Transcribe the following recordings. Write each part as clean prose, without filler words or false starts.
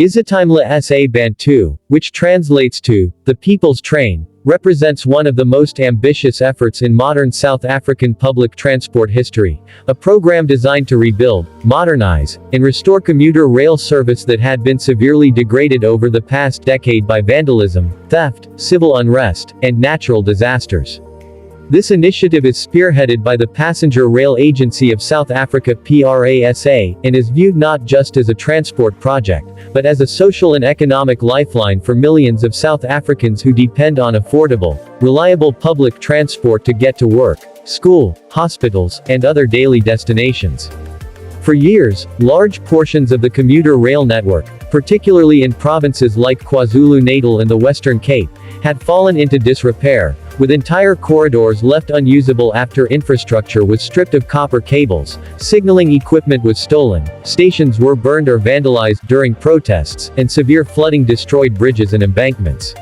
iSitimela saBantu, which translates to, the people's train, represents one of the most ambitious efforts in modern South African public transport history, a program designed to rebuild, modernize, and restore commuter rail service that had been severely degraded over the past decade by vandalism, theft, civil unrest, and natural disasters. This initiative is spearheaded by the Passenger Rail Agency of South Africa PRASA, and is viewed not just as a transport project, but as a social and economic lifeline for millions of South Africans who depend on affordable, reliable public transport to get to work, school, hospitals, and other daily destinations. For years, large portions of the commuter rail network, particularly in provinces like KwaZulu-Natal and the Western Cape, had fallen into disrepair, with entire corridors left unusable after infrastructure was stripped of copper cables, signaling equipment was stolen, stations were burned or vandalized during protests, and severe flooding destroyed bridges and embankments.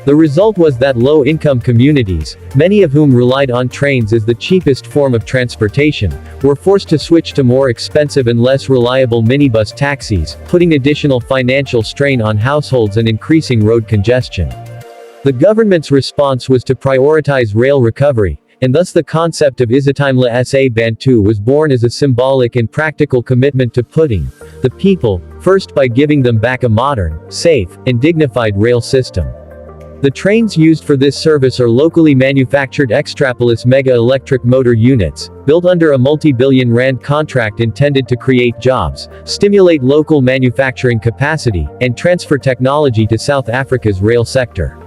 The result was that low-income communities, many of whom relied on trains as the cheapest form of transportation, were forced to switch to more expensive and less reliable minibus taxis, putting additional financial strain on households and increasing road congestion. The government's response was to prioritize rail recovery, and thus the concept of iSitimela saBantu was born as a symbolic and practical commitment to putting the people first by giving them back a modern, safe, and dignified rail system. The trains used for this service are locally manufactured Extrapolis Mega Electric Motor Units, built under a multi-billion rand contract intended to create jobs, stimulate local manufacturing capacity, and transfer technology to South Africa's rail sector.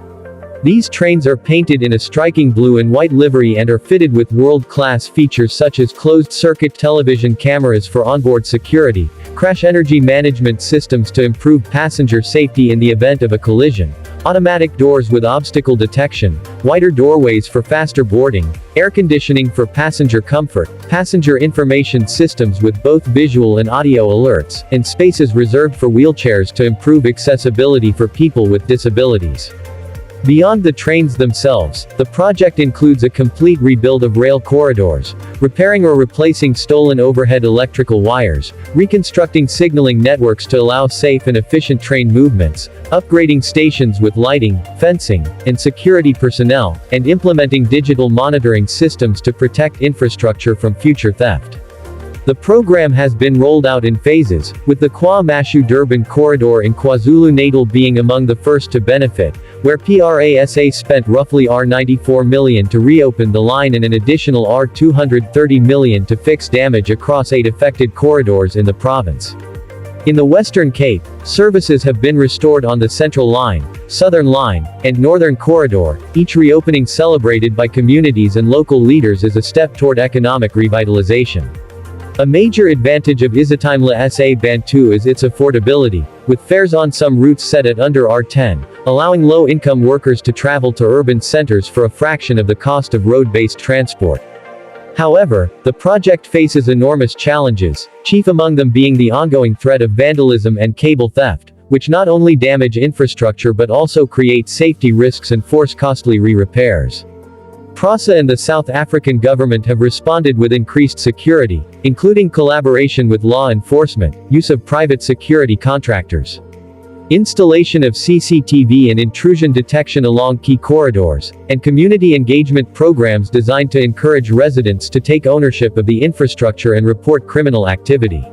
These trains are painted in a striking blue and white livery and are fitted with world-class features such as closed-circuit television cameras for onboard security, crash energy management systems to improve passenger safety in the event of a collision, automatic doors with obstacle detection, wider doorways for faster boarding, air conditioning for passenger comfort, passenger information systems with both visual and audio alerts, and spaces reserved for wheelchairs to improve accessibility for people with disabilities. Beyond the trains themselves, the project includes a complete rebuild of rail corridors, repairing or replacing stolen overhead electrical wires, reconstructing signaling networks to allow safe and efficient train movements, upgrading stations with lighting, fencing, and security personnel, and implementing digital monitoring systems to protect infrastructure from future theft. The program has been rolled out in phases, with the KwaMashu-Durban corridor in KwaZulu-Natal being among the first to benefit, where PRASA spent roughly R94 million to reopen the line and an additional R230 million to fix damage across 8 affected corridors in the province. In the Western Cape, services have been restored on the Central Line, Southern Line, and Northern Corridor, each reopening celebrated by communities and local leaders as a step toward economic revitalization. A major advantage of iSitimela saBantu is its affordability, with fares on some routes set at under R10, allowing low-income workers to travel to urban centers for a fraction of the cost of road-based transport. However, the project faces enormous challenges, chief among them being the ongoing threat of vandalism and cable theft, which not only damage infrastructure but also create safety risks and force costly re-repairs. PRASA and the South African government have responded with increased security, including collaboration with law enforcement, use of private security contractors, installation of CCTV and intrusion detection along key corridors, and community engagement programs designed to encourage residents to take ownership of the infrastructure and report criminal activity.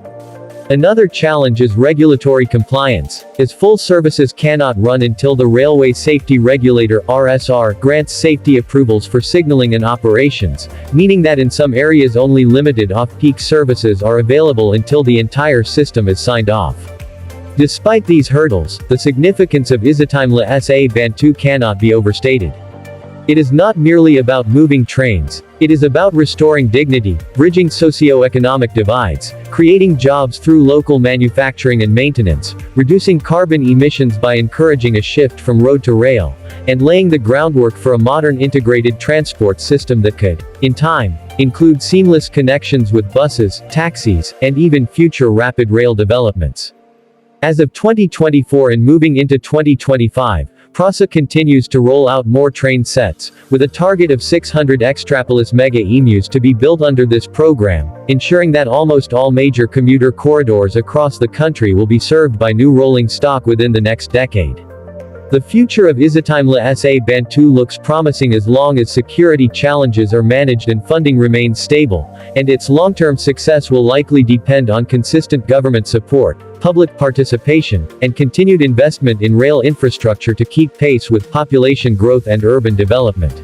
Another challenge is regulatory compliance, as full services cannot run until the Railway Safety Regulator (RSR) grants safety approvals for signaling and operations, meaning that in some areas only limited off-peak services are available until the entire system is signed off. Despite these hurdles, the significance of iSitimela saBantu cannot be overstated. It is not merely about moving trains, it is about restoring dignity, bridging socio-economic divides, creating jobs through local manufacturing and maintenance, reducing carbon emissions by encouraging a shift from road to rail, and laying the groundwork for a modern integrated transport system that could, in time, include seamless connections with buses, taxis, and even future rapid rail developments. As of 2024 and moving into 2025, PRASA continues to roll out more train sets, with a target of 600 Extrapolis Mega Emus to be built under this program, ensuring that almost all major commuter corridors across the country will be served by new rolling stock within the next decade. The future of iSitimela saBantu looks promising as long as security challenges are managed and funding remains stable, and its long-term success will likely depend on consistent government support, public participation, and continued investment in rail infrastructure to keep pace with population growth and urban development.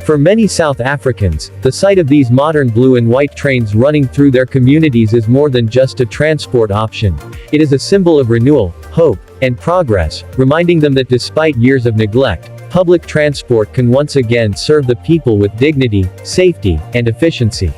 For many South Africans, the sight of these modern blue and white trains running through their communities is more than just a transport option. It is a symbol of renewal, hope, and progress, reminding them that despite years of neglect, public transport can once again serve the people with dignity, safety, and efficiency.